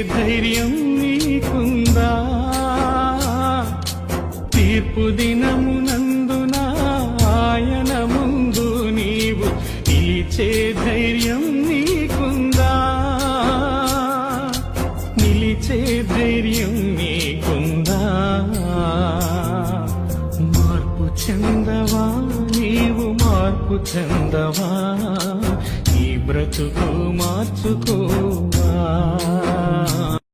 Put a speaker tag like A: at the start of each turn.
A: ధైర్యం నీకుందా? తీర్పు దినమునందున ఆయన ముందు నీవు నిలిచే ధైర్యం నీకుందా? నిలిచే ధైర్యం నీకుందా? మార్పు చెందవా నీవు, మార్పు చెందవా, ఈ బ్రతుకు మార్చుకోవా?